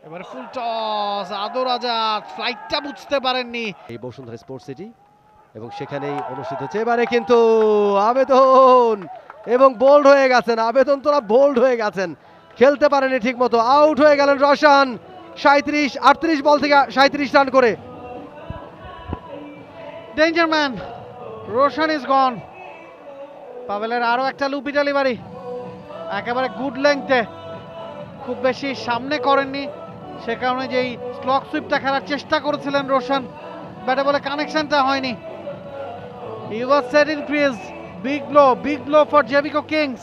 এবারে full toss, আদর আজাদ ফ্লাইটটা বুঝতে পারেননি। এই বসুন্ধরা স্পোর্টস সিটি এবং সেখানেই অনুষ্ঠিত হচ্ছে। এবারে কিন্তু আবেদন এবং বোল্ড হয়ে গেছেন, আবেদন তোরা বোল্ড হয়ে গেছেন, খেলতে পারেনি ঠিক মতো, আউট হয়ে গেলেন রশান 38 বল থেকে 37 রান করে। Danger man Roshan is gone. পাভেলের আরো একটা লুপি ডেলিভারি, একেবারে গুড লেংথে, খুব বেশি সামনে করেননি, সে কারণে যেই স্লক সুইপটা খেলার চেষ্টা করেছিলেন রোশন, ব্যাটে বলে কানেকশনটা হয়নি। He was set in crease. Big blow for জেভিকো কিংস।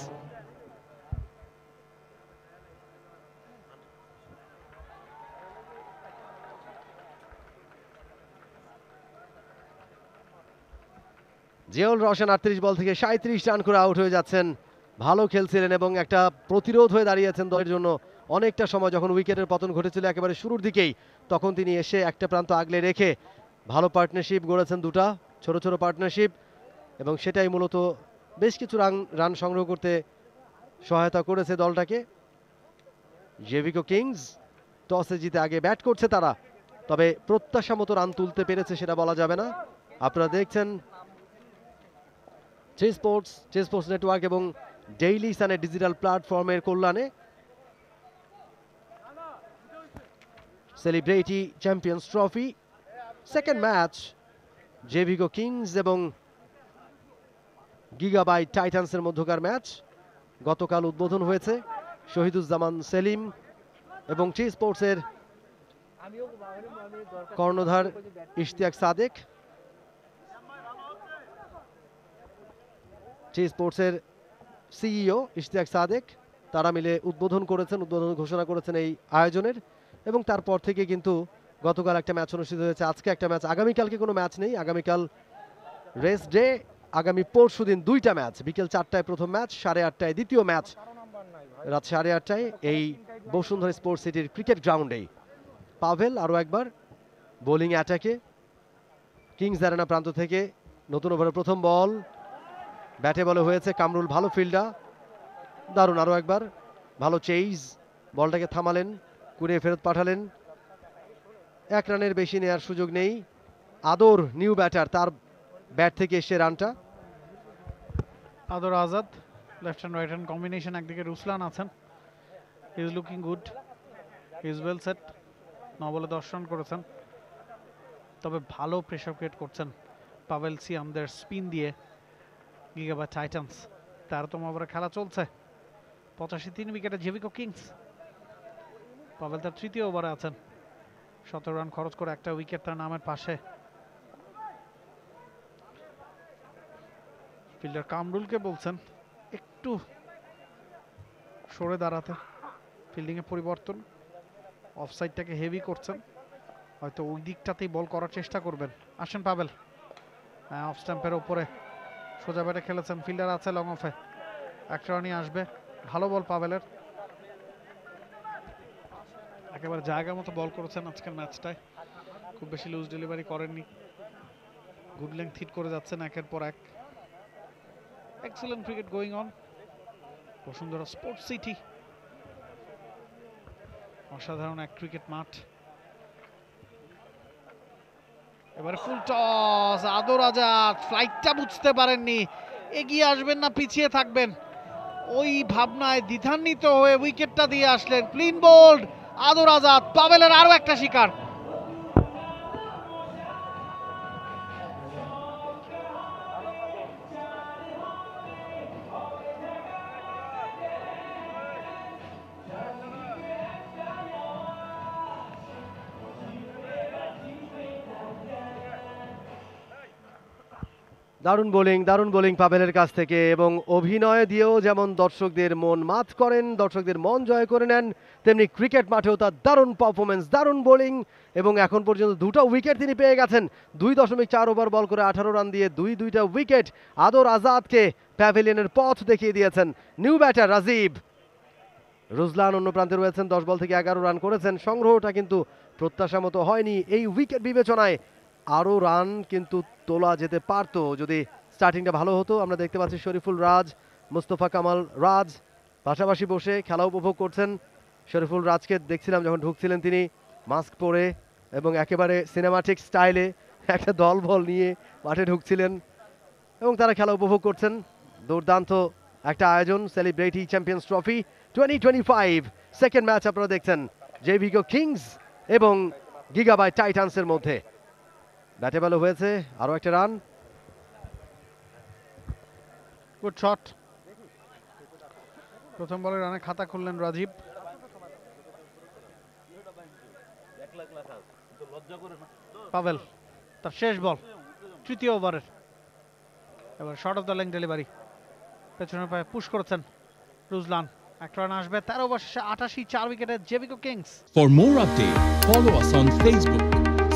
জিওল রশন 38 বল থেকে 37 রান করে আউট হয়ে যাচ্ছেন। ভালো খেলছিলেন এবং একটা প্রতিরোধ হয়ে দাঁড়িয়েছেন দলের জন্য অনেকটা সময়। যখন উইকেটের পতন ঘটেছিল একেবারে শুরুর দিকেই, তখন তিনি এসে একটা প্রান্ত আগলে রেখে ভালো পার্টনারশিপ গড়েছেন, দুটা ছোট ছোট পার্টনারশিপ, এবং সেটাই মূলত বেশ কিছু রান সংগ্রহ করতে সহায়তা করেছে দলটাকে। জেভিকো কিংস টসে জিতে আগে ব্যাট করছে তারা, তবে প্রত্যাশা মতো রান তুলতে পেরেছে সেটা বলা যাবে না। আপনারা দেখছেন চেস স্পোর্টস নেটওয়ার্ক এবং ডেইলি সানের ডিজিটাল প্ল্যাটফর্মের কল্যাণে celebrity champions trophy second match জেভিকো কিংস এবং গিগাবাইট টাইটান্সের মধ্যকার ম্যাচ গতকাল উদ্বোধন হয়েছে শহীদুজ্জামান সেলিম এবং চেস স্পোর্টসের কর্ণধার ইশতিয়াক সাদেক। চেস স্পোর্টসের সিইও ইশতিয়াক সাদেক, তারা মিলে উদ্বোধন ঘোষণা করেছেন এই আয়োজনের। এবং তারপর থেকে কিন্তু গতকাল একটা ম্যাচ অনুষ্ঠিত হয়েছে, আজকে একটা ম্যাচ, আগামীকালকে কোনো ম্যাচ নেই, আগামীকাল রেস্ট ডে। আগামী পরশু দিন দুইটা ম্যাচ, বিকেল 4টায় প্রথম ম্যাচ, 8:30টায় দ্বিতীয় ম্যাচ, রাত 8:30টায় এই বসুন্ধরা স্পোর্টস সিটির ক্রিকেট গ্রাউন্ডেই। পাভেল আরও একবার বোলিং অ্যাটাকে কিংস অ্যারেনা প্রান্ত থেকে। নতুন ওভারের প্রথম বল, ব্যাটে বলে হয়েছে, কামরুল ভালো ফিল্ডার, দারুণ, আরও একবার ভালো চেইজ, বলটাকে থামালেন, কুড়িয়ে ফেরত পাঠালেন। 1 রানের বেশি নেওয়ার সুযোগ নেই। আদর নিউ ব্যাটার, তার ব্যাট থেকে এসে রানটা। আদর Azad left hand right hand combination, একদিকে রুসলান আছেন, he is looking good, he is well set, 9 বলে 10 রান করেছেন, তবে ভালো প্রেশার ক্রিয়েট করছেন পাভেল সিয়ামদের স্পিন দিয়ে। গিগাবাইট টাইটান্স 13তম ওভারে খেলা চলছে, 85 উইকেটে জেভিকো কিংস। পাভেল তার তৃতীয় ওভারে আছেন, 17 রান খরচ করে একটা উইকেট তার নামের পাশে। ফিল্ডার কামরুলকে বলছেন একটু সরে দাঁড়াতে, ফিল্ডিংয়ে পরিবর্তন, অফসাইডটাকে হেভি করছেন, হয়তো ওই দিকটাতেই বল করার চেষ্টা করবেন। আসেন পাভেল, অফ স্ট্যাম্পের ওপরে সোজা ব্যাটে খেলেছেন, ফিল্ডার আছে লং অফে, একটা রানই আসবে। ভালো বল পাভেলের, একেবারে জায়গা মতো বল করেছেন আজকের ম্যাচটায়, খুব বেশি লুজ ডেলিভারি করেননি, গুড লেংথ হিট করে যাচ্ছেন একের পর এক। Excellent cricket going on Bashundhara sports city, অসাধারণ এক ক্রিকেট মাঠ। এবারে ফুল টস, আদর আজাদ ফ্লাইটটা বুঝতে পারেননি, এগিয়ে আসবেন না পিছিয়ে থাকবেন, ওই ভাবনায় দ্বিধান্বিত হয়ে উইকেটটা দিয়ে আসলেন। ক্লিন বোল্ড আদর আজাদ, পাভেলের আরো একটা শিকার। দারুণ বোলিং পাভেলের কাছ থেকে, এবং অভিনয় দিয়েও যেমন দর্শকদের মন মাত করেন, দর্শকদের মন জয় করে নেন, তেমনি ক্রিকেট মাঠেও তার দারুণ পারফরমেন্স, দারুণ বোলিং। এবং এখন পর্যন্ত 2টা উইকেট তিনি পেয়ে গেছেন, 2.4 ওভার বল করে 18 রান দিয়ে দুইটা উইকেট। আদর আজাদকে প্যাভিলিয়নের পথ দেখিয়ে দিয়েছেন নিউ ব্যাটার রাজীব। রুজলান অন্য প্রান্তে রয়েছেন, 10 বল থেকে 11 রান করেছেন, সংগ্রহটা কিন্তু প্রত্যাশা মতো হয়নি এই উইকেট বিবেচনায়। আরও রান কিন্তু তোলা যেতে পারত যদি স্টার্টিংটা ভালো হতো। আমরা দেখতে পাচ্ছি শরীফুল রাজ, মুস্তফা কামাল রাজ পাশাপাশি বসে খেলা উপভোগ করছেন, শরীফুল রাজকে দেখছিলাম যখন ঢুকছিলেন তিনি মাস্ক পরে এবং একেবারে সিনেমাটিক স্টাইলে একটা দল বল নিয়ে মাঠে ঢুকছিলেন এবং তারা খেলা উপভোগ করছেন। দুর্দান্ত একটা আয়োজন, celebrity champions trophy 2025 second match আপনারা দেখছেন জেভিগো কিংস এবং গিগাবাইট টাইটান্সের মধ্যে। ব্যাটে বলে হয়েছে আরও একটা রান। গুড শট, প্রথম বলে রানে খাতা খুললেন রাজীব। পাভেল তার শেষ বল তৃতীয় ওভারের, এবার short of the leg delivery, পেছনের পায়ে পুশ করেছেন রুজলান। একটা রান আসবে 13 ওভার শেষে 88, 4 উইকেটে জেভিগো Kings. For more updates, follow us on Facebook,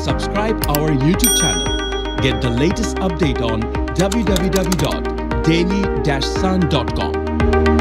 subscribe our YouTube channel, get the latest update on www.daily-sun.com.